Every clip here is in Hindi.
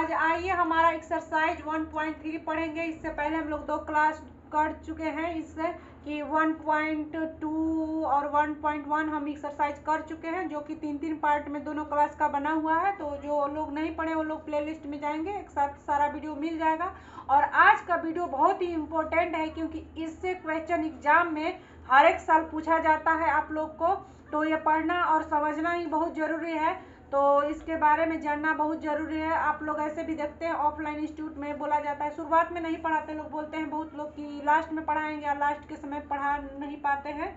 आज आइए हमारा एक्सरसाइज 1.3 पढ़ेंगे। इससे पहले हम लोग 2 क्लास कर चुके हैं इससे कि 1.2 और 1.1 हम एक्सरसाइज कर चुके हैं, जो कि 3 पार्ट में दोनों क्लास का बना हुआ है। तो जो लोग नहीं पढ़े वो लोग प्लेलिस्ट में जाएंगे, एक साथ सारा वीडियो मिल जाएगा। और आज का वीडियो बहुत ही इम्पोर्टेंट है क्योंकि इससे क्वेश्चन एग्जाम में हर एक साल पूछा जाता है आप लोग को। तो ये पढ़ना और समझना ही बहुत ज़रूरी है। तो इसके बारे में जानना बहुत ज़रूरी है। आप लोग ऐसे भी देखते हैं ऑफलाइन इंस्टीट्यूट में बोला जाता है, शुरुआत में नहीं पढ़ाते लोग, बोलते हैं बहुत लोग कि लास्ट में पढ़ाएंगे, और लास्ट के समय पढ़ा नहीं पाते हैं।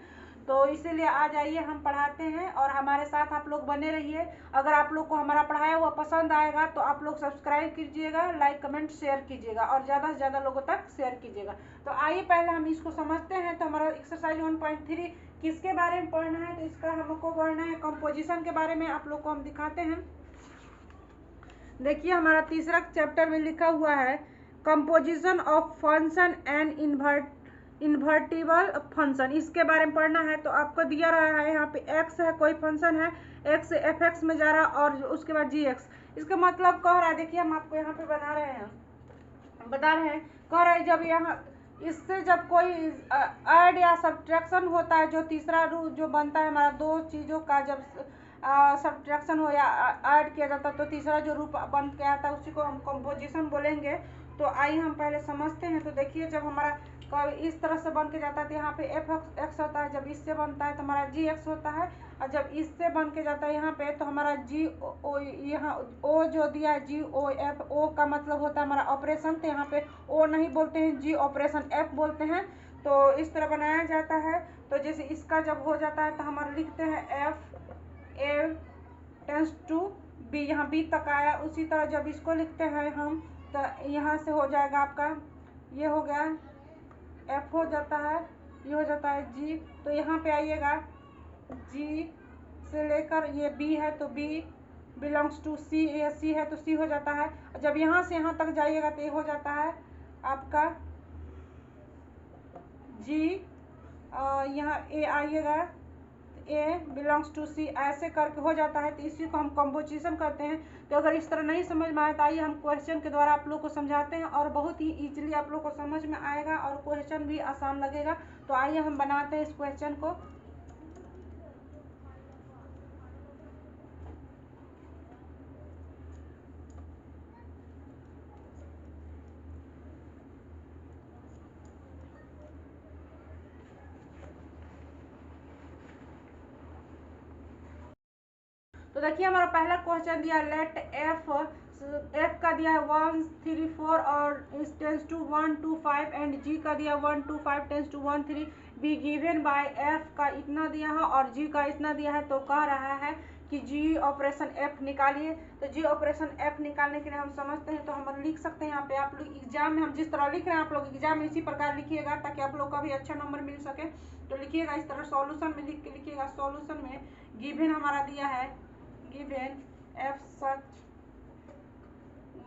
तो इसीलिए आ जाइए, हम पढ़ाते हैं और हमारे साथ आप लोग बने रहिए। अगर आप लोग को हमारा पढ़ाया हुआ पसंद आएगा तो आप लोग सब्सक्राइब कीजिएगा, लाइक कमेंट शेयर कीजिएगा और ज़्यादा से ज़्यादा लोगों तक शेयर कीजिएगा। तो आइए पहले हम इसको समझते हैं। तो हमारा एक्सरसाइज 1.3 किसके बारे में पढ़ना है? तो इसका हमको पढ़ना है कंपोजिशन के बारे में। आप लोग को हम दिखाते हैं। देखिए हमारा तीसरा चैप्टर में लिखा हुआ है composition of function and invertible function. इसके बारे में पढ़ना है। तो आपको दिया रहा है यहाँ पे एक्स है, कोई फंक्शन है, एक्स एफ एक्स में जा रहा है और उसके बाद जी एक्स। इसका मतलब कह रहा है, देखिए हम आपको यहाँ पे बता रहे हैं, कह रहा है जब यहाँ इससे जब कोई ऐड या सब्ट्रैक्शन होता है, जो तीसरा रूल जो बनता है हमारा, दो चीज़ों का जब सब्ट्रैक्शन हो या ऐड किया जाता है तो तीसरा जो रूप बन के आता है उसी को हम कंपोजिशन बोलेंगे। तो आइए हम पहले समझते हैं। तो देखिए जब हमारा इस तरह से बन के जाता है तो यहाँ पे एफ एक्स होता है, जब इससे बनता है तो हमारा जी एक्स होता है, और जब इससे बन के जाता है यहाँ पे तो हमारा जी ओ, यहाँ ओ जो दिया है जी ओ एफ, ओ का मतलब होता है हमारा ऑपरेशन, तो यहाँ पे ओ नहीं बोलते हैं, जी ऑपरेशन एफ बोलते हैं। तो इस तरह बनाया जाता है। तो जैसे इसका जब हो जाता है तो हमारा लिखते हैं f A tends to B, यहाँ बी तक आया। उसी तरह जब इसको लिखते हैं हम तो यहाँ से हो जाएगा आपका, ये हो गया एफ हो जाता है, ये हो जाता है जी। तो यहाँ पे आइएगा, जी से लेकर ये बी है तो बी बिलोंग्स टू सी, ये सी है तो सी हो जाता है। जब यहाँ से यहाँ तक जाइएगा तो ये हो जाता है आपका जी, यहाँ ए आइएगा, ए बिलोंग्स टू सी, ऐसे करके हो जाता है। तो इसी को हम कंपोजिशन करते हैं। तो अगर इस तरह नहीं समझ में आए तो आइए हम क्वेश्चन के द्वारा आप लोग को समझाते हैं, और बहुत ही ईजिली आप लोग को समझ में आएगा और क्वेश्चन भी आसान लगेगा। तो आइए हम बनाते हैं इस क्वेश्चन को। तो देखिए हमारा पहला क्वेश्चन दिया लेट एफ का दिया है 1 3 4 और टेंस टू 1 2 5 एंड जी का दिया 1 2 5 tends to 1 3 B given by f का इतना दिया है और जी का इतना दिया है। तो कह रहा है कि जी ऑपरेशन एफ निकालिए। तो जी ऑपरेशन एफ निकालने के लिए हम समझते हैं, तो हम लिख सकते हैं यहाँ पे। आप लोग एग्जाम में हम जिस तरह लिख रहे हैं आप लोग एग्जाम में इसी प्रकार लिखिएगा ताकि आप लोग का भी अच्छा नंबर मिल सके। तो लिखिएगा इस तरह, सॉल्यूशन में लिख के लिखिएगा। सॉल्यूशन में गिवन हमारा दिया है, गिवन एफ सच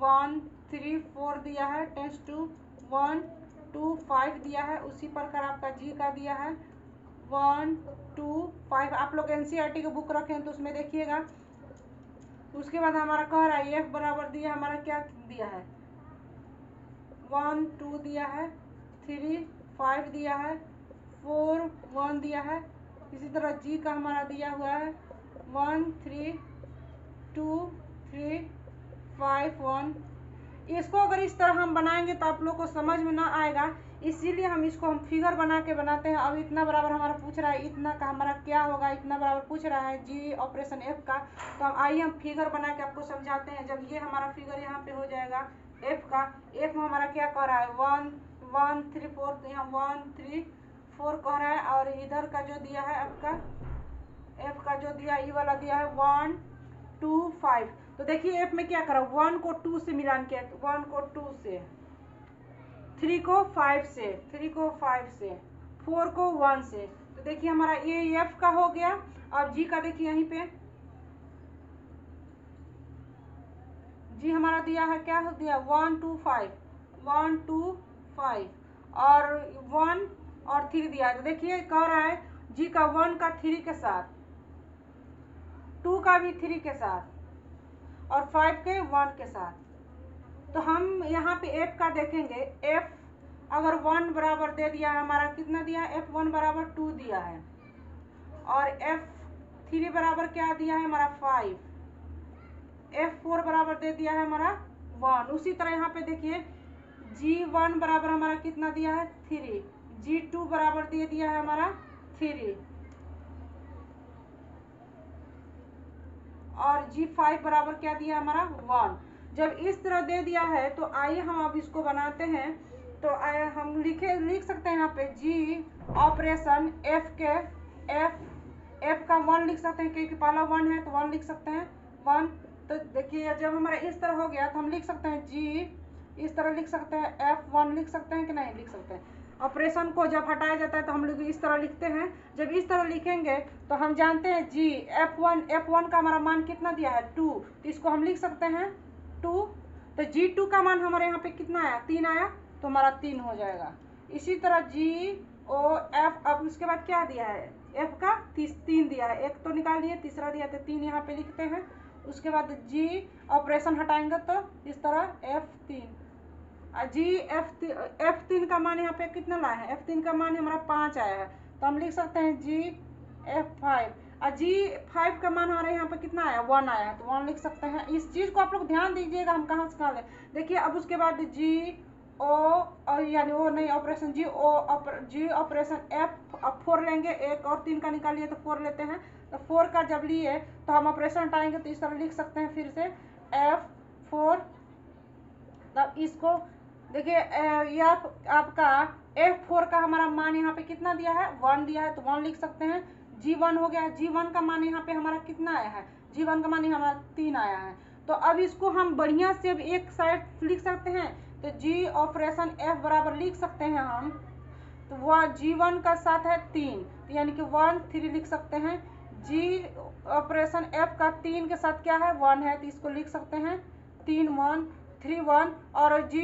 1 3 4 दिया है, टेंस टू 1 2 5 दिया है। उसी प्रकार आपका जी का दिया है 1 2 5। आप लोग एनसीईआरटी की बुक रखें तो उसमें देखिएगा। उसके बाद हमारा कह रहा है एफ बराबर दिया, हमारा क्या दिया है 1 2 दिया है, 3 5 दिया है, 4 1 दिया है। इसी तरह जी का हमारा दिया हुआ है 1 3 2 3 5 1। इसको अगर इस तरह हम बनाएंगे तो आप लोग को समझ में ना आएगा, इसीलिए हम इसको हम फिगर बना के बनाते हैं। अब इतना बराबर हमारा पूछ रहा है, इतना का हमारा क्या होगा, इतना बराबर पूछ रहा है जी ऑपरेशन एफ का। तो हम आइए हम फिगर बना के आपको समझाते हैं। जब ये हमारा फिगर यहाँ पे हो जाएगा एफ का, एफ में हमारा क्या कह रहा है 1 1 3 4, तो यहाँ 1 3 4 कह रहा है। और इधर का जो दिया है आपका एफ का जो दिया ये वाला दिया है 1 2 5। तो देखिए एफ में क्या करा, 1 को 2 से मिलान किया, 1 को 2 से, 3 को 5 से, 3 को 5 से, 4 को 1 से। तो देखिए हमारा ये एफ का हो गया। अब जी का देखिए यहीं पे जी हमारा दिया है, क्या दिया 1 2 5 1 2 5 और 1 और 3 दिया है। तो देखिए कह रहा है जी का 1 का 3 के साथ, 2 का भी 3 के साथ और 5 के 1 के साथ। तो हम यहाँ पे f का देखेंगे। f अगर 1 बराबर दे दिया है, हमारा कितना दिया है, f1 बराबर 2 दिया है, और f3 बराबर क्या दिया है हमारा 5, f4 बराबर दे दिया है हमारा 1। उसी तरह यहाँ पे देखिए g1 बराबर हमारा कितना दिया है 3, g2 बराबर दे दिया है हमारा 3, और g5 बराबर क्या दिया है हमारा 1। जब इस तरह दे दिया है तो आइए हम अब इसको बनाते हैं। तो आइए हम लिख सकते हैं यहाँ पे g ऑपरेशन f के f का 1 लिख सकते हैं, क्योंकि पहला 1 है तो 1 लिख सकते हैं 1। तो देखिए जब हमारा इस तरह हो गया तो हम लिख सकते हैं g इस तरह लिख सकते हैं, f1 लिख सकते हैं कि नहीं लिख सकते हैं। ऑपरेशन को जब हटाया जाता है तो हम लोग इस तरह लिखते हैं। जब इस तरह लिखेंगे तो हम जानते हैं जी f1 का हमारा मान कितना दिया है 2, तो इसको हम लिख सकते हैं 2। तो g2 का मान हमारे यहाँ पे कितना आया 3 आया, तो हमारा 3 हो जाएगा। इसी तरह GOF, अब उसके बाद क्या दिया है f का 3 दिया है, एक तो निकाल लिए, तीसरा दिया तो 3 यहाँ पे लिखते हैं। उसके बाद g ऑपरेशन हटाएंगे तो इस तरह f3 f3 का मान यहाँ पे कितना लाया है, f3 का मान हमारा 5 आया है, तो हम लिख सकते हैं g5। और g5 का मान हमारे यहाँ पे कितना आया 1 आया है, तो 1 लिख सकते हैं। इस चीज़ को आप लोग ध्यान दीजिएगा हम कहाँ से कहाँ ले। देखिए अब उसके बाद यानी वो नहीं ऑपरेशन जी ऑपरेशन f4 लेंगे, 1 और 3 का निकालिए तो 4 लेते हैं। तो 4 का जब लिए तो हम ऑपरेशन हटाएंगे तो इस तरह लिख सकते हैं फिर से f4। तब इसको देखिए यह आपका f4 का हमारा मान यहाँ पे कितना दिया है 1 दिया है, तो 1 लिख सकते हैं। g1 हो गया, g1 का मान यहाँ पे हमारा कितना आया है, g1 का मान हमारा 3 आया है। तो अब इसको हम बढ़िया से अब एक साइड लिख सकते हैं, तो g ऑपरेशन f बराबर लिख सकते हैं हम, तो वह g1 का साथ है 3, तो यानी कि 1 3 लिख सकते हैं। g ऑपरेशन f का 3 के साथ क्या है 1 है, तो इसको लिख सकते हैं 3 1 3 1। और g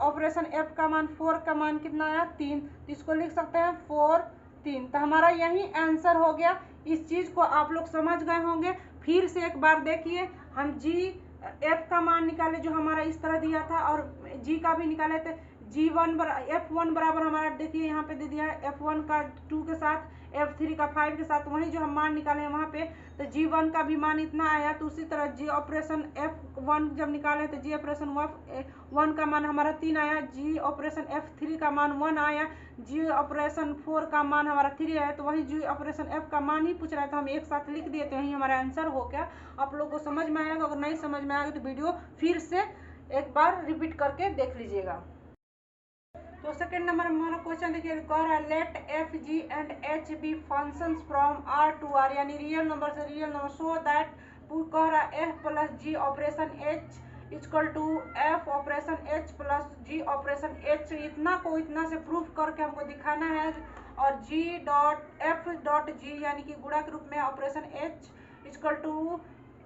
ऑपरेशन f का मान 4 का मान कितना आया 3, तो इसको लिख सकते हैं 4 3। तो हमारा यही आंसर हो गया। इस चीज़ को आप लोग समझ गए होंगे। फिर से एक बार देखिए, हम g f का मान निकाले जो हमारा इस तरह दिया था, और g का भी निकाले थे। f1 बराबर हमारा देखिए यहाँ पे दे दिया है f1 का 2 के साथ, f3 का 5 के साथ, वही जो हम मान निकाले हैं वहाँ पे, तो g1 का भी मान इतना आया। तो उसी तरह g ऑपरेशन f1 जब निकाले तो g ऑपरेशन 1 का मान हमारा 3 आया, g ऑपरेशन f3 का मान 1 आया, g ऑपरेशन 4 का मान हमारा 3 आया। तो वही g ऑपरेशन f का मान ही पूछ रहा है, तो हम एक साथ लिख दिए, तो यही हमारा आंसर हो गया। आप लोग को समझ में आएगा, अगर नहीं समझ में आएगा तो वीडियो फिर से एक बार रिपीट करके देख लीजिएगा। तो सेकंड नंबर हमारा क्वेश्चन देखिए, कह रहा है let f g and h be functions from R to R, यानी रियल नंबर से रियल नंबर, सो दैट कह रहा है f plus g operation h equal to f operation h plus g operation h. इतना को इतना से प्रूफ करके हमको दिखाना है। और g dot f dot g यानी कि गुणा के रूप में operation h equal to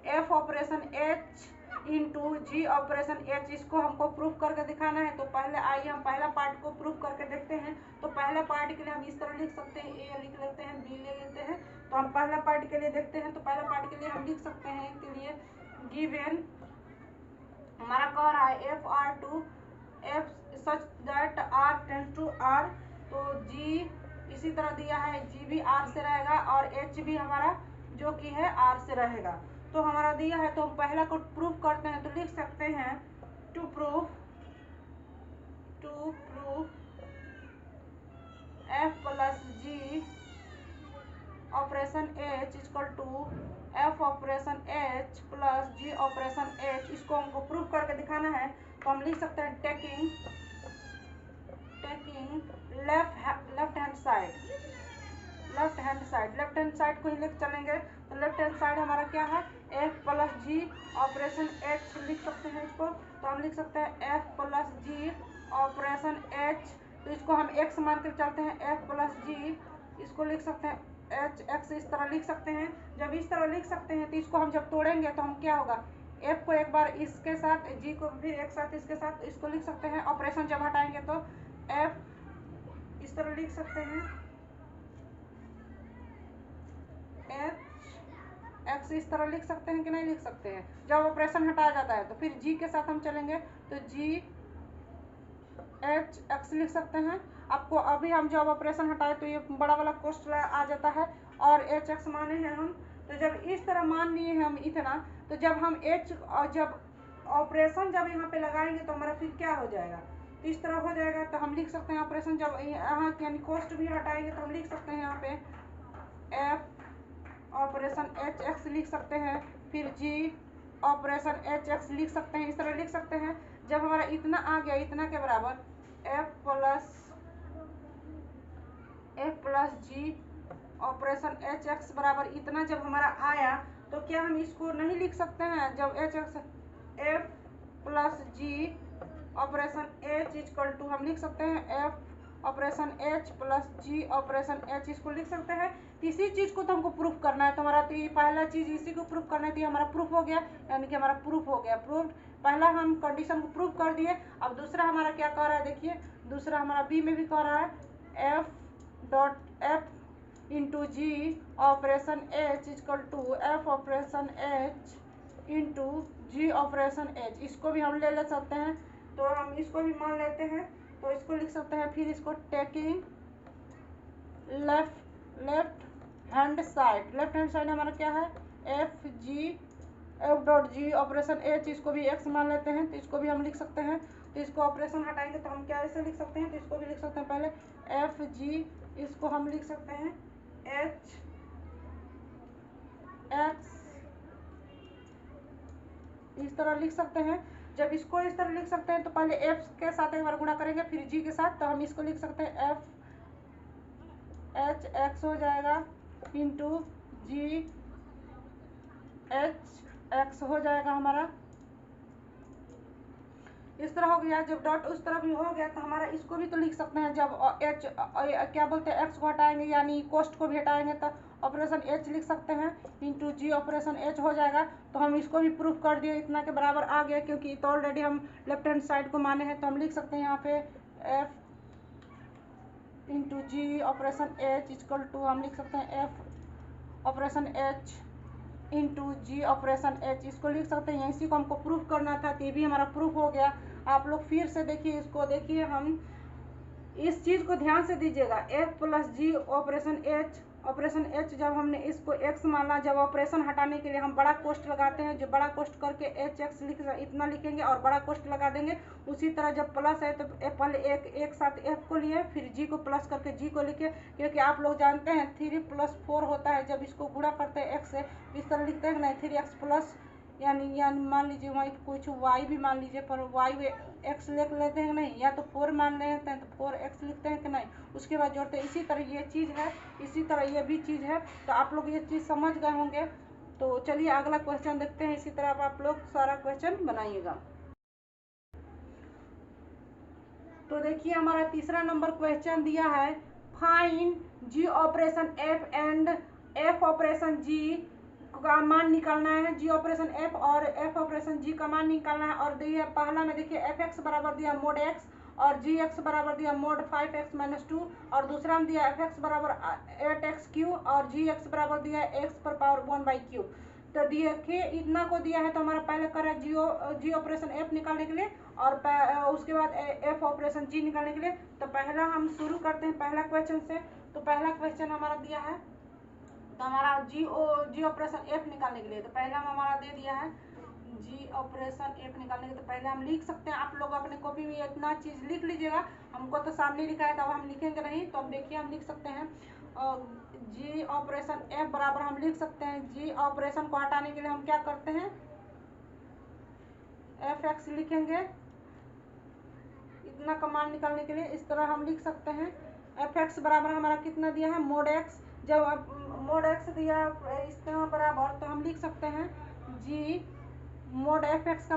f operation h into g operation h, इसको हमको प्रूफ करके दिखाना है। तो पहले आइए हम पहला पार्ट को प्रूफ करके देखते हैं। तो पहला पार्ट के लिए हम इस तरह लिख सकते हैं, ए लिख लेते हैं, बी ले लेते हैं। तो हम पहला पार्ट के लिए देखते हैं। तो पहला पार्ट के लिए हम लिख सकते हैं के लिए गिवन हमारा कह रहा है f R to f such that R tends to R, तो जी इसी तरह दिया है, जी भी आर से रहेगा और एच भी हमारा जो कि है आर से रहेगा। तो हमारा दिया है, तो हम पहला को प्रूफ करते हैं। तो लिख सकते हैं to proof f plus g operation h equal to f operation h plus g operation h, इसको हमको प्रूफ करके दिखाना है। तो हम लिख सकते हैं टेकिंग लेफ्ट हैंड साइड को ही लेकर चलेंगे। तो लेफ्ट हैंड साइड हमारा क्या है f plus g operation H लिख सकते हैं इसको। तो हम लिख सकते हैं F plus g operation H, तो इसको हम एक्स मान कर चलते हैं, एफ प्लस जी, इसको लिख सकते हैं एच एक्स, इस तरह लिख सकते हैं। जब इस तरह लिख सकते हैं तो इसको हम जब तोड़ेंगे तो हम क्या होगा, एफ को एक बार इसके साथ, जी को फिर एक साथ इसके साथ, इसको लिख सकते हैं। ऑपरेशन जब हटाएंगे तो एफ इस तरह लिख सकते हैं, एच एक्स इस तरह लिख सकते हैं कि नहीं लिख सकते हैं। जब ऑपरेशन हटाया जाता है तो फिर जी के साथ हम चलेंगे तो जी एच एक्स लिख सकते हैं। आपको अभी हम जब ऑपरेशन हटाए तो ये बड़ा वाला कोष्ट आ जाता है और एच एक्स माने हैं हम। तो जब इस तरह मान लिए हैं हम इतना, तो जब हम एच और जब ऑपरेशन जब यहाँ पे लगाएंगे तो हमारा फिर क्या हो जाएगा, तो इस तरह हो जाएगा। तो हम लिख सकते हैं ऑपरेशन जब यहाँ यानी कोष्ट भी हटाएंगे तो हम लिख सकते हैं यहाँ पे एफ ऑपरेशन एच एक्स लिख सकते हैं, फिर जी ऑपरेशन एच एक्स लिख सकते हैं। इस तरह लिख सकते हैं। जब हमारा इतना आ गया, इतना के बराबर F plus g operation H x बराबर इतना जब हमारा आया, तो क्या हम इसको नहीं लिख सकते हैं जब h x f plus g operation h equal to हम लिख सकते हैं f operation h plus g operation h, इसको लिख सकते हैं। इसी चीज को तो हमको प्रूफ करना है। तो हमारा तो ये पहला चीज इसी को प्रूफ करना है, तो हमारा प्रूफ हो गया, यानी कि हमारा प्रूफ हो गया। प्रूफ पहला हम कंडीशन को प्रूफ कर दिए। अब दूसरा हमारा क्या कह रहा है, देखिए दूसरा हमारा बी में भी कह रहा है f dot f into g operation h equal to f operation h into g operation h. इसको भी हम ले सकते हैं, तो हम इसको भी मान लेते हैं। तो इसको लिख सकते हैं, फिर इसको टेकिंग लेफ्ट हैंड साइड हमारा क्या है एफ डॉट जी ऑपरेशन एच, इसको भी एक्स मान लेते हैं। तो इसको भी हम लिख सकते हैं। तो इसको ऑपरेशन हटाएंगे तो हम क्या ऐसे लिख सकते हैं, तो इसको भी लिख सकते हैं पहले एफ जी, इसको हम लिख सकते हैं एच एक्स, इस तरह लिख सकते हैं। जब इसको इस तरह लिख सकते हैं तो पहले एफ के साथ एक बार गुणा करेंगे, फिर जी के साथ। तो हम इसको लिख सकते हैं एफ एच एक्स हो जाएगा इंटू जी एच एक्स हो जाएगा हमारा। इस तरह हो गया। जब डॉट उस तरह भी हो गया तो हमारा इसको भी तो लिख सकते हैं। जब एच क्या बोलते हैं एक्स को हटाएंगे यानी कोस्ट को भी हटाएंगे तो ऑपरेशन एच लिख सकते हैं इंटू जी ऑपरेशन एच हो जाएगा। तो हम इसको भी प्रूफ कर दिए, इतना के बराबर आ गया, क्योंकि तो ऑलरेडी हम लेफ्ट हैंड साइड को माने हैं। तो हम लिख सकते हैं यहाँ पे f into g operation h equal to हम लिख सकते हैं f operation h into g operation h, इसको लिख सकते हैं। इसी को हमको प्रूफ करना था, तो ये भी हमारा प्रूफ हो गया। आप लोग फिर से देखिए इसको, देखिए हम इस चीज को ध्यान से दीजिएगा। F plus g operation H जब हमने इसको एक्स माना, जब ऑपरेशन हटाने के लिए हम बड़ा कोष्ट लगाते हैं, जो बड़ा कोष्ट करके एच एक्स इतना लिखेंगे और बड़ा कोष्ट लगा देंगे। उसी तरह जब प्लस है तो पहले एक साथ एफ को लिए, फिर जी को प्लस करके जी को लिखे, क्योंकि आप लोग जानते हैं 3 + 4 होता है। जब इसको गुणा करते हैं एक्स से, इस तरह लिखते हैं नहीं 3x प्लस यानी मान लीजिए वही कुछ वाई भी मान लीजिए, पर वाई एक्स लिख लेते हैं नहीं, या तो 4 मान लेते हैं तो 4x लिखते हैं कि नहीं, उसके बाद जोड़ते हैं। इसी तरह ये चीज़ है, इसी तरह ये भी चीज़ है। तो आप लोग ये चीज़ समझ गए होंगे। तो चलिए अगला क्वेश्चन देखते हैं। इसी तरह आप लोग सारा क्वेश्चन बनाइएगा। तो देखिए हमारा तीसरा नंबर क्वेश्चन दिया है, find G operation F and F operation G का मान निकालना है। जी ऑपरेशन एफ और एफ ऑपरेशन जी का मान निकालना है। और दिया पहला में देखिए एफ एक्स बराबर दिया मोड एक्स और जी एक्स बराबर दिया मोड 5x - 2, और दूसरा में दिया एफ एक्स बराबर 8x³ और जी एक्स बराबर दिया x⁴ तो देखिए इतना को दिया है। तो हमारा पहले कर है जी ऑपरेशन एफ निकालने के लिए और उसके बाद एफ ऑपरेशन जी निकालने के लिए। तो पहला हम शुरू करते हैं पहला क्वेश्चन से। तो पहला क्वेश्चन हमारा दिया है, तो हमारा जी ऑपरेशन एफ निकालने के लिए तो पहला हमारा दे दिया है जी ऑपरेशन एफ निकालने के लिए। तो पहले हम लिख सकते हैं, आप लोग अपने कॉपी में इतना चीज़ लिख लीजिएगा। हमको तो सामने लिखा है तो अब हम लिखेंगे नहीं। तो अब देखिए हम लिख सकते हैं जी ऑपरेशन एफ बराबर हम लिख सकते हैं, जी ऑपरेशन को हटाने के लिए हम क्या करते हैं एफ एक्स लिखेंगे इतना कमांड निकालने के लिए। इस तरह हम लिख सकते हैं एफ एक्स बराबर हमारा कितना दिया है मोड एक्स। जब मोड एक्स दिया इस तरह बराबर, तो हम लिख सकते हैं जी मोड एफ एक्स का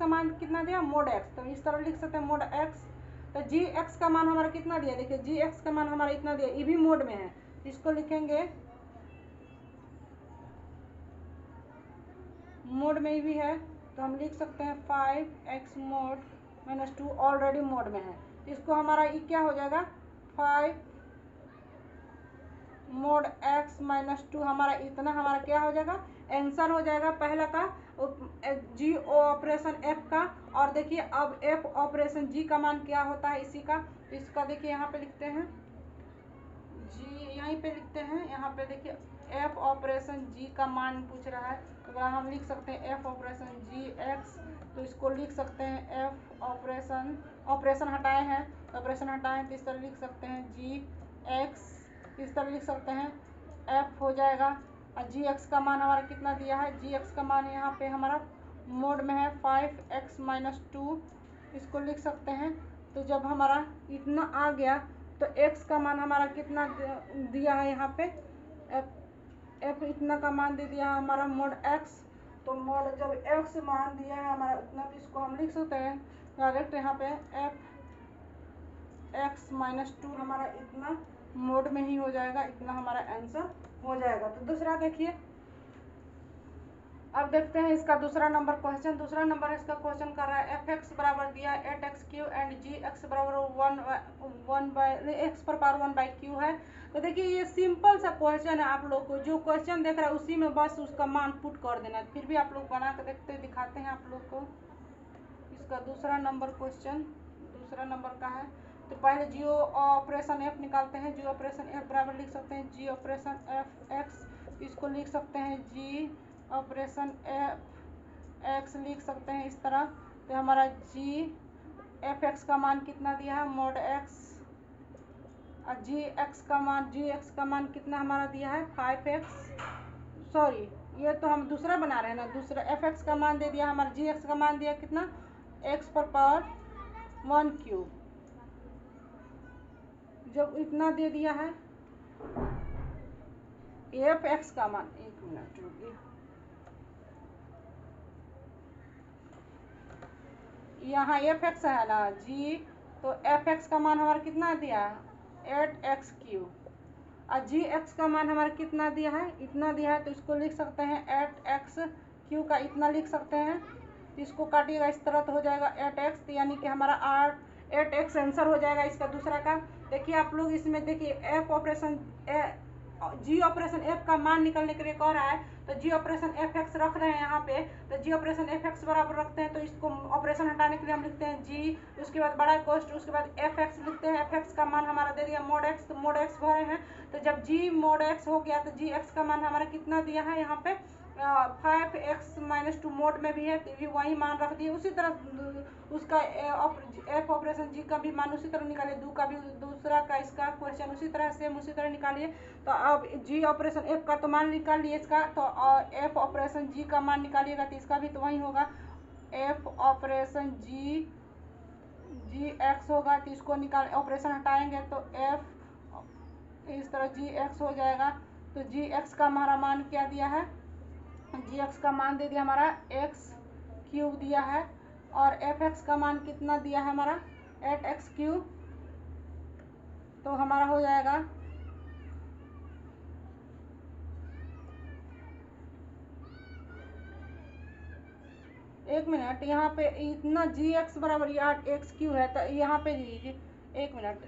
मान कितना दिया मोड एक्स। तो इस तरह लिख सकते हैं मोड एक्स। तो जी एक्स का मान हमारा कितना दिया, देखिए जी एक्स का मान हमारा इतना दिया, ये भी मोड में है। इसको लिखेंगे मोड में भी है, तो हम लिख सकते हैं 5x मोड -2 ऑलरेडी मोड में है। इसको हमारा ये क्या हो जाएगा 5 मोड x माइनस 2 हमारा इतना हमारा क्या हो जाएगा, आंसर हो जाएगा पहला का जी ऑपरेशन f का। और देखिए अब f ऑपरेशन g का मान क्या होता है इसी का, इसका देखिए यहाँ पे लिखते हैं g, यहीं पे लिखते हैं, यहाँ पे देखिए f ऑपरेशन g का मान पूछ रहा है, तो हम लिख सकते हैं f ऑपरेशन g x, तो इसको लिख सकते हैं f ऑपरेशन हटाए हैं, ऑपरेशन हटाएं तो इस तरह लिख सकते हैं g x, इस तरह लिख सकते हैं f हो जाएगा। और जी एक्स का मान हमारा कितना दिया है, जी एक्स का मान यहाँ पे हमारा मोड में है 5x माइनस 2, इसको लिख सकते हैं। तो जब हमारा इतना आ गया तो x का मान हमारा कितना दिया है यहाँ पे, f इतना का मान दे दिया है हमारा मोड x, तो मोड जब x मान दिया है हमारा उतना, तो इसको हम लिख सकते हैं डायरेक्ट यहाँ पे f x माइनस 2 हमारा इतना मोड में ही हो जाएगा, इतना हमारा आंसर हो जाएगा। तो दूसरा देखिए, अब देखते हैं इसका दूसरा नंबर क्वेश्चन। दूसरा नंबर इसका क्वेश्चन कर रहा है एफ एक्स बराबर दिया है 8x³ एंड जी एक्स बराबर 1 बाई एक्स पर पावर 1 बाई क्यू है। तो देखिए ये सिंपल सा क्वेश्चन है, आप लोग को जो क्वेश्चन देख रहा है उसी में बस उसका मान पुट कर देना है। फिर भी आप लोग बना कर देखते दिखाते हैं आप लोग को। इसका दूसरा नंबर क्वेश्चन दूसरा नंबर का है। तो पहले जियो ऑपरेशन एफ निकालते हैं। जियो ऑपरेशन एफ बराबर लिख सकते हैं जी ऑपरेशन एफ एक्स, इसको लिख सकते हैं जी ऑपरेशन एफ एक्स लिख सकते हैं इस तरह। तो हमारा जी एफ एक्स का मान कितना दिया है मोड एक्स, और जी एक्स का मान कितना हमारा दिया है 5x, सॉरी ये तो हम दूसरा बना रहे हैं ना, दूसरा एफ एक्स का मान दे दिया हमारा, जी एक्स का मान दिया कितना x पर पावर 1 क्यूब। जब इतना दे दिया है एफ एक्स का मान, एक मिनट रुकिए, यहाँ एफ एक्स है ना जी, तो एफ एक्स का मान हमारा कितना दिया है 8x³ और जी एक्स का मान हमारा कितना दिया है इतना दिया है। तो इसको लिख सकते हैं 8x³ का इतना लिख सकते हैं। इसको काटिएगा इस तरह तो हो जाएगा 8x, तो यानी कि हमारा 8x आंसर हो जाएगा इसका दूसरा का। देखिए आप लोग इसमें देखिए एफ ऑपरेशन जी ऑपरेशन एफ का मान निकलने के लिए कह रहा है, तो जी ऑपरेशन एफ एक्स रख रहे हैं यहाँ पे, तो जी ऑपरेशन एफ एक्स बराबर रखते हैं, तो इसको ऑपरेशन हटाने के लिए हम लिखते हैं जी, उसके बाद बड़ा कोष्ट, उसके बाद एफ एक्स लिखते हैं। एफ एक्स का मान हमारा दे दिया मोड एक्स, तो मोड एक्स भरे हैं, तो जब जी मोड एक्स हो गया तो जी एक्स का मान हमारा कितना दिया है यहाँ पे 5x माइनस 2 मोड में भी है, तो भी वही मान रख दिए। उसी तरह उसका एफ ऑपरेशन जी का भी मान उसी तरह निकालिए, दो का भी दूसरा का इसका क्वेश्चन उसी तरह सेम उसी तरह निकालिए। तो अब जी ऑपरेशन एफ का तो मान निकाल लिए इसका, तो एफ ऑपरेशन जी का मान निकालिएगा तो इसका भी तो वही होगा एफ ऑपरेशन जी एक्स होगा, तो इसको निकाल ऑपरेशन हटाएंगे तो एफ इस तरह जी एक्स हो जाएगा। तो जी एक्स का हमारा मान क्या दिया है, जी एक्स का मान दे दिया हमारा x³ दिया है, और एफ एक्स का मान कितना दिया है हमारा 8x³, तो हमारा हो जाएगा एक मिनट, यहाँ पे इतना जी एक्स बराबर 8x³ है, तो यहाँ पे लीजिए एक मिनट,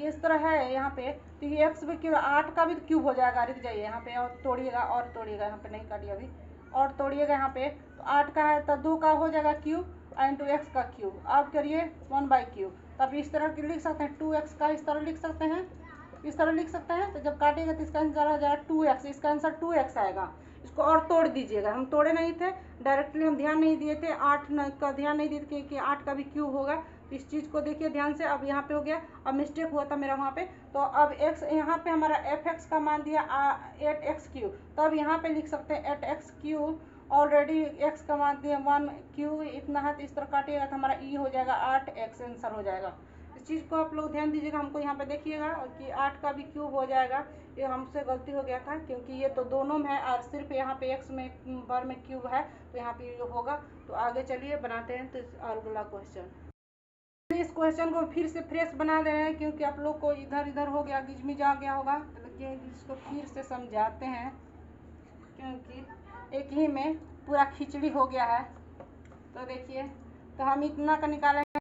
इस तरह है यहाँ पे, तो ये एक्स भी क्यूब 8 का भी क्यूब हो जाएगा, रुक जाइए यहाँ पे और तोड़िएगा यहाँ पे नहीं काटिए अभी और तोड़िएगा यहाँ पे, तो 8 का है तो 2 का हो जाएगा क्यूब इंटू एक्स का क्यूब, अब करिए 1 बाई क्यूब। तब इस तरह की लिख सकते हैं 2x का इस तरह लिख सकते हैं, इस तरह लिख सकते हैं। तो जब काटेगा तो इसका आंसर हो जाएगा 2x, इसका आंसर 2x आएगा। इसको और तोड़ दीजिएगा, हम तोड़े नहीं थे डायरेक्टली, हम ध्यान नहीं दिए थे 8 का ध्यान नहीं दिए थे कि 8 का भी क्यूब होगा, तो इस चीज़ को देखिए ध्यान से। अब यहाँ पे हो गया, अब मिस्टेक हुआ था मेरा वहाँ पे, तो अब x यहाँ पे हमारा एफ एक्स का मान दिया 8x³, तब यहाँ पे लिख सकते हैं 8x³ ऑलरेडी x का मान दिया 1 इतना है, तो इस तरह काटिएगा तो हमारा ई हो जाएगा 8x आंसर हो जाएगा। इस चीज़ को आप लोग ध्यान दीजिएगा, हमको यहाँ पे देखिएगा कि 8 का भी क्यूब हो जाएगा, ये हमसे गलती हो गया था क्योंकि ये तो दोनों में है और सिर्फ यहाँ पे x में बार में क्यूब है, तो यहाँ पे ये होगा। तो आगे चलिए बनाते हैं तो अगला क्वेश्चन। इस क्वेश्चन को फिर से फ्रेश बना दे रहे हैं क्योंकि आप लोग को इधर इधर हो गया, गिजमिज आ गया होगा, तो देखिए इसको फिर से समझाते हैं क्योंकि एक ही में पूरा खिचड़ी हो गया है। तो देखिए, तो हम इतना का निकालेंगे,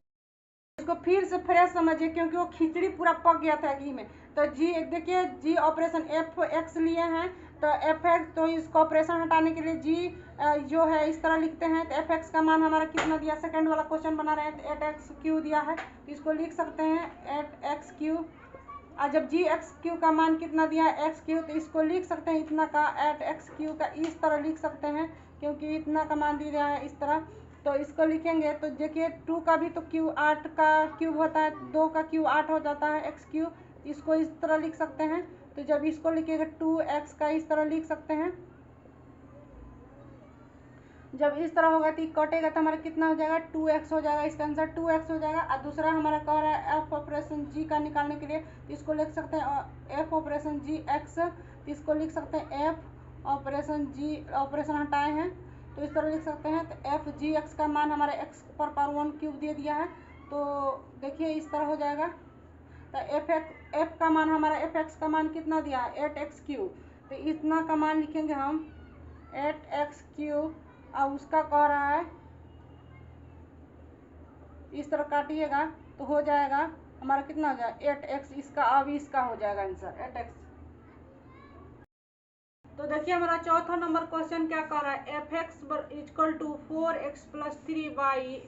इसको इसको फिर से फ्रेश समझिए क्योंकि वो खिचड़ी पूरा पक गया था घी में। तो जी देखिए जी ऑपरेशन एफ एक्स लिए हैं तो एफ एक्स, तो इसको ऑपरेशन हटाने के लिए जी जो है इस तरह लिखते हैं। तो एफ एक्स का मान हमारा कितना दिया, सेकंड वाला क्वेश्चन बना रहे हैं तो एट एक्स क्यू दिया है, तो इसको लिख सकते हैं एट एक्स क्यू। और जब जी एक्स क्यू का मान कितना दिया है एक्स क्यू, तो इसको लिख सकते हैं इतना का एट एक्स क्यू का, इस तरह लिख सकते हैं क्योंकि इतना का मान दिया है इस तरह। तो इसको लिखेंगे तो देखिए 2 का भी तो क्यू 8 का क्यूब होता है, 2 का क्यू 8 हो जाता है एक्स क्यू, इसको इस तरह लिख सकते हैं। तो जब इसको लिखिएगा 2x का इस तरह लिख सकते हैं। जब इस तरह होगा तो कटेगा तो हमारा कितना हो जाएगा 2x हो जाएगा, इसका आंसर 2x हो जाएगा। और दूसरा हमारा कह रहा है एफ ऑपरेशन जी का निकालने के लिए, तो इसको लिख सकते हैं एफ ऑपरेशन जी एक्स, तो इसको लिख सकते हैं एफ ऑपरेशन जी, ऑपरेशन हटाए हैं तो इस तरह लिख सकते हैं। तो एफ जी एक्स का मान हमारा एक्स पर पावर 1 क्यूब दे दिया है, तो देखिए इस तरह हो जाएगा। तो एफ का मान हमारा एफ एक्स का मान कितना दिया है 8x क्यू, तो इतना का मान लिखेंगे हम 8x क्यू। और उसका कह रहा है इस तरह काटिएगा तो हो जाएगा हमारा कितना हो जाएगा 8x, इसका अब इसका हो जाएगा आंसर 8x। तो देखिए हमारा चौथा नंबर क्वेश्चन क्या कर रहा है, f x equal to 4x plus 3 by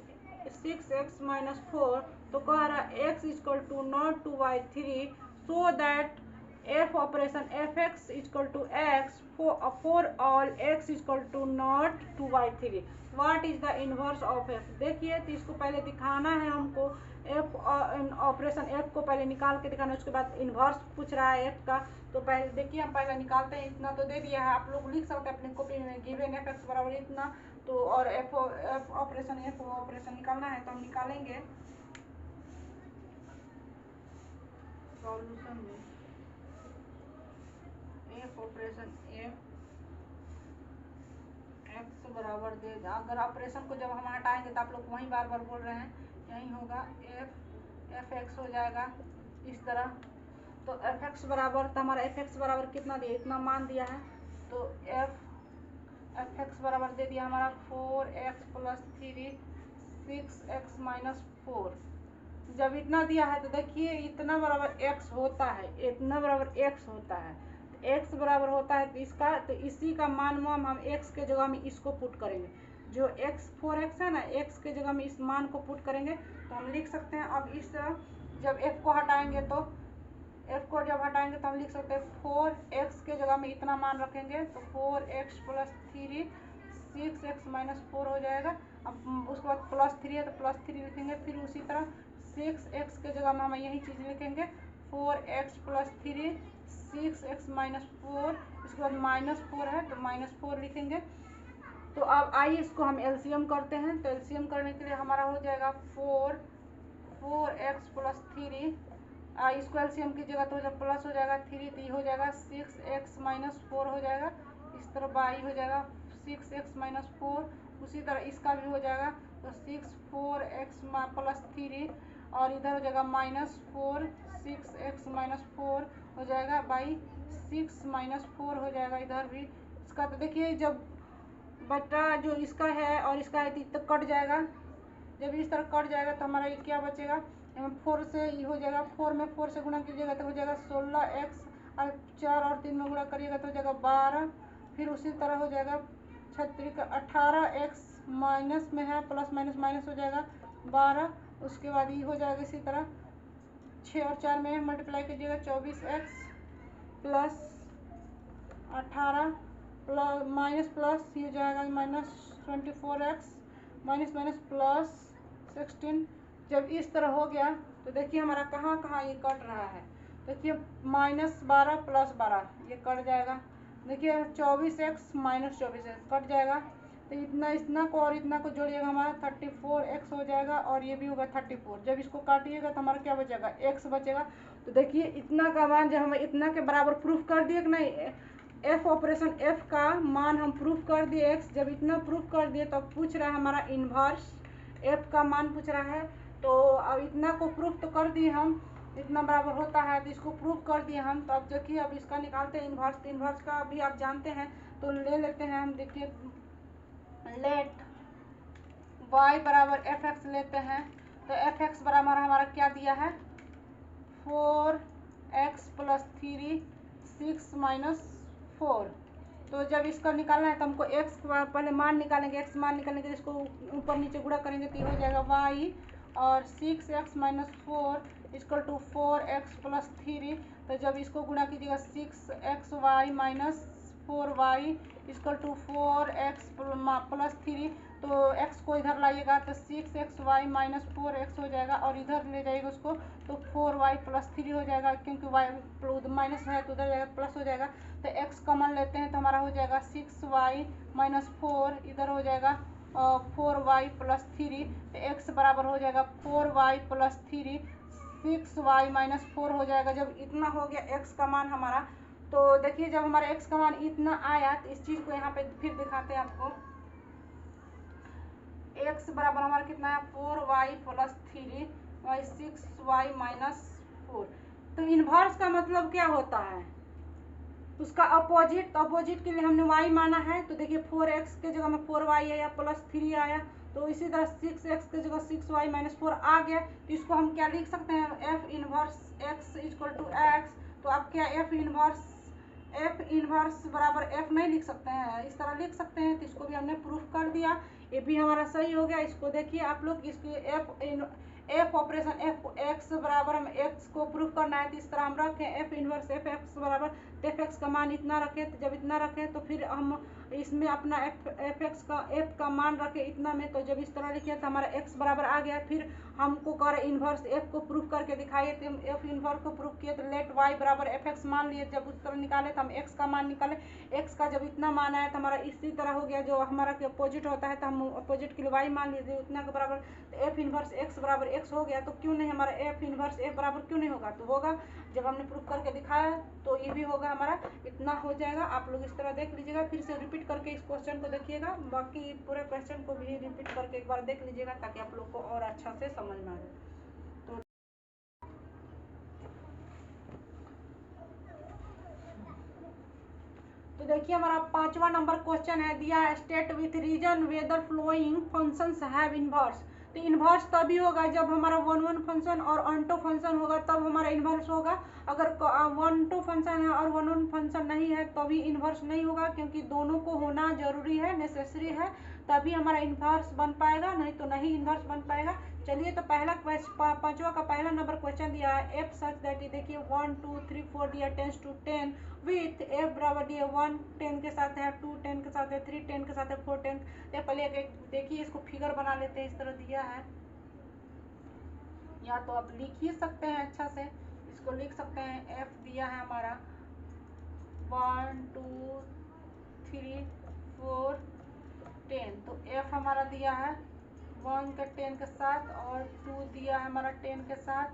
6x minus 4, तो कह रहा है x equal to not 2 by 3 so that f operation f x equal to x for all x equal to not 2 by 3 what is the inverse of f। देखिए तो इसको पहले दिखाना है हमको, एफ ऑपरेशन एफ को पहले निकाल के दिखाना, उसके बाद इनवर्स पूछ रहा है एफ का। तो पहले देखिए हम पहले निकालते हैं, इतना तो दे दिया है, आप लोग लिख सकते हैं अपने कॉपी में गिवन एफ एक्स बराबर इतना। तो और एफ ऑपरेशन निकालना है तो हम निकालेंगे सॉल्यूशन में एफ ऑपरेशन एफ एक्स बराबर दे, अगर ऑपरेशन को जब हम हटाएंगे तो आप लोग वहीं बार बार बोल रहे हैं, यही होगा एफ एक्स हो जाएगा इस तरह। तो एफ एक्स बराबर, तो हमारा एफ एक्स बराबर कितना दिया, इतना मान दिया है, तो एफ एक्स बराबर दे दिया हमारा 4x प्लस 3 6x माइनस 4। जब इतना दिया है तो देखिए इतना बराबर x होता है, इतना बराबर x होता है, x बराबर होता है तो इसका, तो इसी का मान हम x के जगह में इसको पुट करेंगे, जो x 4x है ना, x के जगह में इस मान को पुट करेंगे तो हम लिख सकते हैं। अब इस जब f को हटाएंगे तो f को जब हटाएंगे तो हम लिख सकते हैं 4x के जगह में इतना मान रखेंगे तो 4x प्लस 3 6x माइनस 4 हो जाएगा। अब उसके बाद प्लस 3 है तो प्लस 3 लिखेंगे, फिर उसी तरह 6x के जगह में हम यही चीज़ लिखेंगे 4x प्लस 3 6x माइनस 4, इसके बाद माइनस 4 है तो माइनस 4 लिखेंगे। तो अब आइए इसको हम एलसीएम करते हैं, तो एलसीएम करने के लिए हमारा हो जाएगा 4x प्लस 3, इसको एलसीएम की जगह तो जब प्लस हो जाएगा 3 तो ये हो जाएगा 6x माइनस 4 हो जाएगा, इस तरह बाई हो जाएगा 6x माइनस 4, उसी तरह इसका भी हो जाएगा तो 4x प्लस 3 और इधर हो जाएगा माइनस 4 6x माइनस 4 हो जाएगा बाई 6 माइनस 4 हो जाएगा इधर भी। इसका तो देखिए जब बटा जो इसका है और इसका है तो कट जाएगा, जब इस तरह कट जाएगा तो हमारा ये क्या बचेगा, 4 से ये हो जाएगा, 4 में 4 से गुणा कीजिएगा तो हो जाएगा 16x, और 4 और 3 में गुणा करिएगा तो हो जाएगा 12, फिर उसी तरह हो जाएगा 36 का 18x माइनस में है, प्लस माइनस माइनस हो जाएगा 12, उसके बाद ये हो जाएगा इसी तरह 6 और 4 में मल्टीप्लाई कीजिएगा 24x plus 18 plus minus plus ये हो जाएगा minus 24x minus minus plus 16। जब इस तरह हो गया तो देखिए हमारा कहाँ कहाँ ये कट रहा है, देखिए माइनस 12 प्लस 12 ये कट जाएगा, देखिए 24x माइनस 24x कट जाएगा, तो इतना को और इतना को जोड़िएगा हमारा 34x हो जाएगा और ये भी होगा 34। जब इसको काटिएगा तो हमारा क्या बचेगा x बचेगा। तो देखिए इतना का मान जब हम इतना के बराबर प्रूफ कर दिए कि नहीं, एफ ऑपरेशन एफ का मान हम प्रूफ कर दिए x, जब इतना प्रूफ कर दिए तो पूछ रहा है हमारा इन्वर्स एफ का मान पूछ रहा है। तो अब इतना को प्रूफ तो कर दिए हम, इतना बराबर होता है तो इसको प्रूफ कर दिए हम। तो अब देखिए अब इसका निकालते हैं इन्वर्स, तो इन्वर्स का अभी आप जानते हैं तो ले लेते हैं हम, देखिए लेट y बराबर एफ एक्स लेते हैं, तो एफ एक्स बराबर हमारा क्या दिया है 4x + 3 6 - 4। तो जब इसका निकालना है तो हमको x का पहले मान निकालेंगे, x मान निकालने के लिए इसको ऊपर नीचे गुणा करेंगे तो ये हो जाएगा y, और 6x - 4 = 4x + 3। तो जब इसको गुणा कीजिएगा 6xy - 4y = 4x + 3, तो x को इधर लाइएगा तो 6xy - 4x हो जाएगा, और इधर ले जाइएगा उसको तो 4y + 3 हो जाएगा, क्योंकि y माइनस है तो उधर जाएगा प्लस हो जाएगा। तो x कॉमन लेते हैं तो हमारा हो जाएगा 6y - 4, इधर हो जाएगा 4y + 3। तो x बराबर हो जाएगा 4y + 3, 6y - 4 हो जाएगा। जब इतना हो गया x का मान हमारा, तो देखिए जब हमारा x का मान इतना आया तो इस चीज़ को यहाँ पे फिर दिखाते हैं आपको। x बराबर हमारा कितना है 4y + 3 y 6y - 4। तो इन्वर्स का मतलब क्या होता है, उसका अपोजिट। तो अपोजिट के लिए हमने y माना है, तो देखिए 4x के जगह में 4y आया प्लस 3 आया, तो इसी तरह 6x के जगह 6y - 4 आ गया। तो इसको हम क्या लिख सकते हैं f इनवर्स x = x। तो अब क्या f इनवर्स बराबर f नहीं लिख सकते हैं, इस तरह लिख सकते हैं। तो इसको भी हमने प्रूफ कर दिया, ये भी हमारा सही हो गया। इसको देखिए आप लोग, इसके f ऑपरेशन f x बराबर हम x को प्रूफ करना है तो इस तरह हम रखें f इनवर्स f x बराबर, तो f x का मान इतना रखें। तो जब इतना रखें तो फिर हम इसमें अपना f का मान रखें इतना में, तो जब इस तरह लिखे तो हमारा x बराबर आ गया। फिर हमको कर इन्वर्स f को प्रूफ करके दिखाइए, तो हम f इन्वर्स को प्रूफ किए तो लेट y बराबर f x मान लिए। जब उस तरह निकाले तो हम x का मान निकाले, x का जब इतना मान आया तो हमारा इसी तरह हो गया, जो हमारा अपोजिट होता है तो हम अपोजिट के लिए y मान लिए उतना के बराबर। तो f इन्वर्स x बराबर x हो गया। तो क्यों नहीं हमारा f इन्वर्स f बराबर क्यों नहीं होगा, तो होगा जब हमने प्रूफ करके दिखाया। तो ये भी होगा हमारा, इतना हो जाएगा। आप लोग इस तरह देख लीजिएगा, फिर से रिपीट करके इस क्वेश्चन को देखिएगा, बाकी पूरे क्वेश्चन को भी रिपीट करके एक बार देख लीजिएगा ताकि आप लोग को और अच्छा से समझ में आ जाए। तो देखिए हमारा 5वां नंबर क्वेश्चन है, दिया है state with reason whether following functions have inverse. तो इन्वर्स तभी होगा जब हमारा 1 फंक्शन और ऑनटो फंक्शन होगा, तब हमारा इन्वर्स होगा। अगर 1 फंक्शन है और 1 फंक्शन नहीं है तभी इन्वर्स नहीं होगा, क्योंकि दोनों को होना जरूरी है, नेसेसरी है, तभी हमारा इन्वर्स बन पाएगा, नहीं तो नहीं इन्वर्स बन पाएगा। चलिए तो पहला 5वां का पहला नंबर क्वेश्चन दिया है एफ सच दैट, देखिए 1 2 3 4 दिया 10 to 10 विथ एफ बराबर दिया 1 10 के साथ है, 2 10 के साथ है, 3 10 के साथ है, 4 10। पहले देखिए इसको फिगर बना लेते हैं, इस तरह दिया है, या तो आप लिख ही सकते हैं अच्छा से, इसको लिख सकते हैं एफ दिया है हमारा 1 2 3 4 10। तो एफ हमारा दिया है 1 का 10 के साथ, और 2 दिया है हमारा 10 के साथ,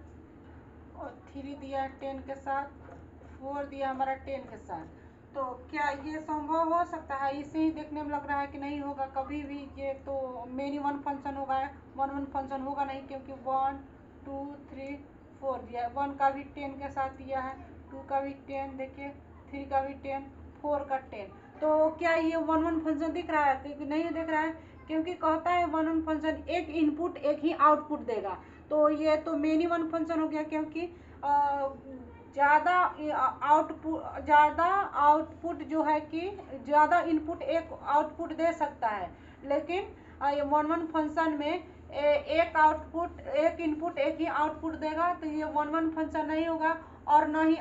और 3 दिया है 10 के साथ, 4 दिया हमारा 10 के साथ। तो क्या ये संभव हो सकता है? इसे ही देखने में लग रहा है कि नहीं होगा कभी भी, ये तो मेनी 1 फंक्शन होगा, 1 फंक्शन होगा नहीं, क्योंकि 1 2 3 4 दिया है, 1 का भी 10 के साथ दिया है, 2 का भी 10, देखिए 3 का भी 10, 4 का 10। तो क्या ये 1 फंक्शन दिख रहा है? क्योंकि नहीं दिख रहा है, क्योंकि कहता है 1 फंक्शन एक इनपुट एक ही आउटपुट देगा। तो ये तो मेनी 1 फंक्शन हो गया, क्योंकि ज़्यादा आउटपुट जो है कि ज़्यादा इनपुट एक आउटपुट दे सकता है, लेकिन ये 1 फंक्शन में एक इनपुट एक ही आउटपुट देगा। तो ये 1 फंक्शन नहीं होगा, और न ही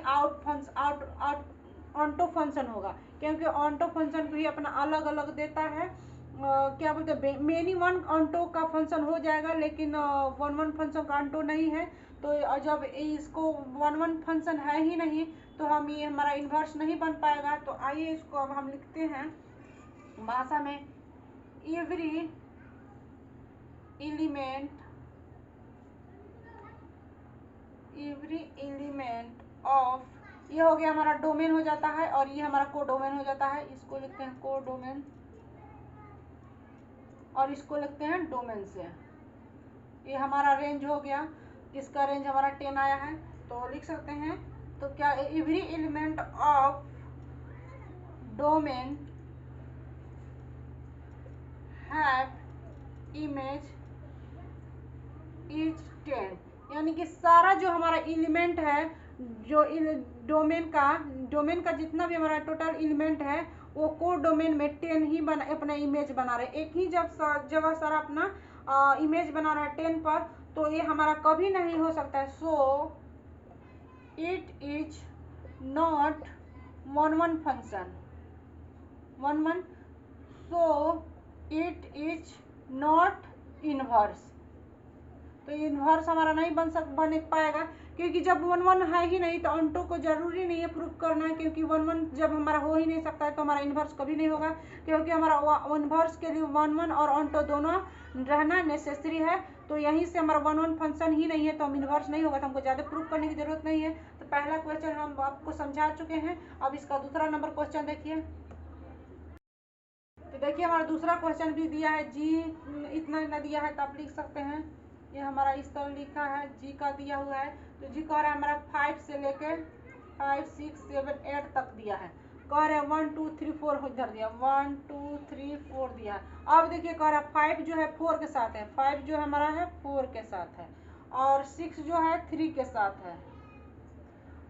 ऑन्टो फंक्शन होगा, क्योंकि ऑन्टो फंक्शन भी अपना अलग अलग देता है। क्या बोलते हैं, मेनी 1 ऑन्टो का फंक्शन हो जाएगा, लेकिन 1 फंक्शन का ऑन्टो नहीं है। तो जब इसको 1 फंक्शन है ही नहीं, तो हम ये हमारा इन्वर्स नहीं बन पाएगा। तो आइए इसको अब हम लिखते हैं भाषा में, एवरी एलिमेंट ऑफ, ये हो गया हमारा डोमेन हो जाता है, और ये हमारा कोडोमेन हो जाता है। इसको लिखते हैं कोडोमेन, और इसको लिखते हैं डोमेन से। ये हमारा रेंज हो गया, इसका रेंज हमारा 10 आया है, तो लिख सकते हैं। तो क्या every element of domain have image is 10, यानी कि सारा जो हमारा एलिमेंट है, जो डोमेन का जितना भी हमारा टोटल एलिमेंट है वो कोड डोमेन में 10 ही अपना इमेज बना रहे। एक ही जब सारा अपना इमेज बना रहा है 10 पर, तो ये हमारा कभी नहीं हो सकता है। So it is not one function, so it is not inverse. तो इनवर्स हमारा नहीं बन पाएगा, क्योंकि जब 1 है ही नहीं तो ऑन्टो को जरूरी नहीं है प्रूफ करना है, क्योंकि 1 जब हमारा हो ही नहीं सकता है तो हमारा इनवर्स कभी नहीं होगा, क्योंकि हमारा इनवर्स के लिए 1 और ऑन्टो दोनों रहना नेसेसरी है। तो यहीं से हमारा 1 फंक्शन ही नहीं है तो हम इनवर्स नहीं होगा, तो हमको ज़्यादा प्रूफ करने की जरूरत नहीं है। तो पहला क्वेश्चन हम आपको समझा चुके हैं। अब इसका दूसरा नंबर क्वेश्चन देखिए। तो देखिए हमारा दूसरा क्वेश्चन भी दिया है, जी इतना दिया है तो आप लिख सकते हैं। ये हमारा इस तरह लिखा है, जी का दिया हुआ है। तो जी कह रहा है हमारा 5 से लेके 5, 6, 7, 8 तक दिया है। कह रहे हैं 1, 2, 3, 4 इधर दिया, 1, 2, 3, 4 दिया है। अब देखिए कह रहा है 5 जो है 4 के साथ है, 5 जो हमारा है 4 के साथ है, और 6 जो है 3 के साथ है,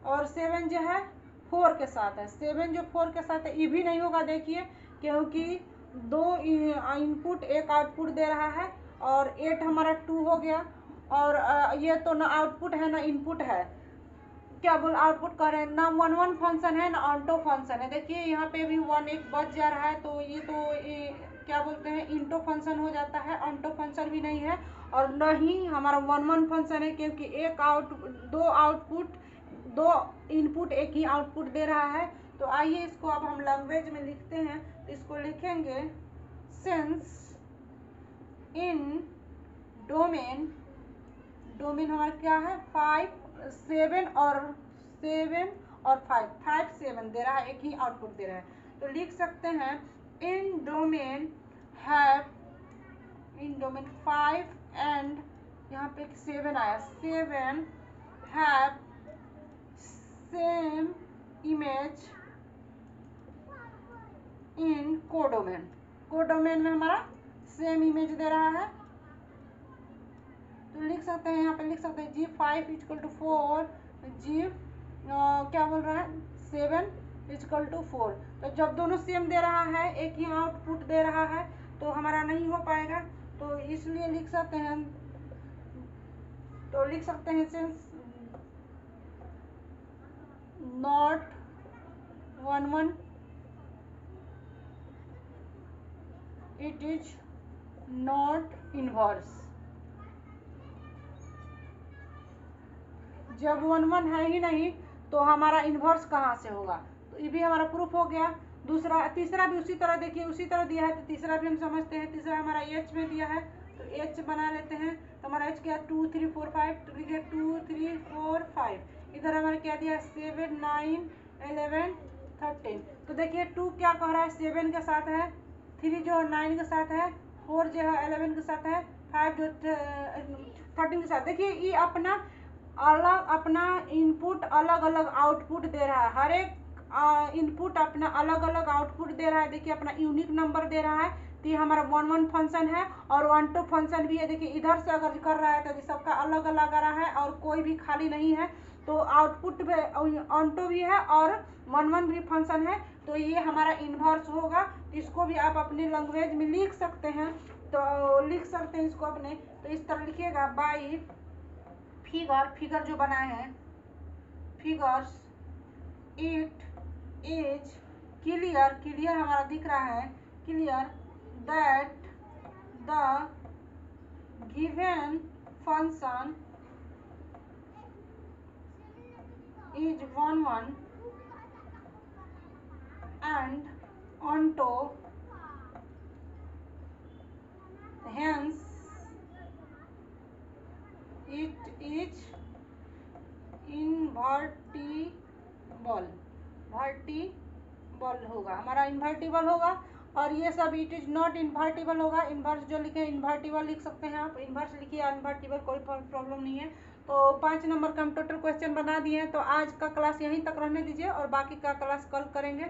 और 7 जो है 4 के साथ है। 7 जो 4 के साथ है ये भी नहीं होगा, देखिए, क्योंकि 2 इनपुट 1 आउटपुट दे रहा है, और 8 हमारा 2 हो गया, और ये तो ना आउटपुट है ना इनपुट है, क्या बोल आउटपुट कर रहे हैं, ना 1 फंक्शन है ना ऑन्टो फंक्शन है। देखिए यहाँ पे भी 1 1 बच जा रहा है, तो ये क्या बोलते हैं इंटो फंक्शन हो जाता है, ऑन्टो फंक्शन भी नहीं है, और न ही हमारा 1 फंक्शन है, क्योंकि दो इनपुट एक ही आउटपुट दे रहा है। तो आइए इसको अब हम लैंग्वेज में लिखते हैं। तो इसको लिखेंगे सिंस इन डोमेन हमारा क्या है 5, 7 और 5, 7 दे रहा है, एक ही आउटपुट दे रहा है। तो लिख सकते हैं इन डोमेन 5 एंड यहाँ पे 7 आया, 7 have same image in codomain में हमारा सेम इमेज दे रहा है। तो लिख सकते हैं, यहाँ पे लिख सकते हैं G5 = 4, क्या बोल रहा है 7 = 4। तो जब दोनों सेम दे रहा है, एक ही आउटपुट दे रहा है, तो हमारा नहीं हो पाएगा। तो इसलिए लिख सकते हैं since not 1 it is not inverse. जब 1 है ही नहीं तो हमारा इन्वर्स कहाँ से होगा, तो ये भी हमारा प्रूफ हो गया। तीसरा भी उसी तरह देखिए, उसी तरह दिया है, तो तीसरा भी हम समझते हैं। तीसरा हमारा H में दिया है, तो H बना लेते हैं। तो हमारा H क्या है 2, 3, 4, 5, तो लिखिए 2, 3, 4, 5। इधर हमारा क्या दिया है 7, 9, 11, 13। तो देखिए 2 क्या कह रहा है 7 के साथ है, 3 जो 9 के साथ है, 4 जो है 11 के साथ है, 5 जो 13 के साथ। देखिए ये अपना इनपुट अलग अलग आउटपुट दे रहा है, हर एक इनपुट अपना अलग अलग आउटपुट दे रहा है। देखिए अपना यूनिक नंबर दे रहा है, तो ये हमारा 1 फंक्शन है, और 1 2 फंक्शन भी है। देखिए इधर से अगर कर रहा है तो सबका अलग अलग आ रहा है, और कोई भी खाली नहीं है, तो आउटपुट भी ऑन्टो भी है और 1 भी फंक्शन है। तो ये हमारा इन्वर्स होगा। इसको भी आप अपने लैंग्वेज में लिख सकते हैं, तो लिख सकते हैं इसको अपने। तो इस तरह लिखिएगा, बाई फिगर जो बनाए हैं, फिगर्स इट इज क्लियर हमारा दिख रहा है, clear that the given function is 1 and onto, hence it is vertebral होगा, हमारा इन्वर्टिबल होगा। और ये सब इट इज नॉट इन्वर्टिबल होगा। इन्वर्स जो लिखे इन्वर्टिबल लिख सकते हैं आप, इन्वर्स लिखिए, इन्वर्टिबल कोई प्रॉब्लम नहीं है। तो 5 नंबर का हम टोटल क्वेश्चन बना दिए हैं। तो आज का क्लास यहीं तक रहने दीजिए, और बाकी का क्लास कल करेंगे।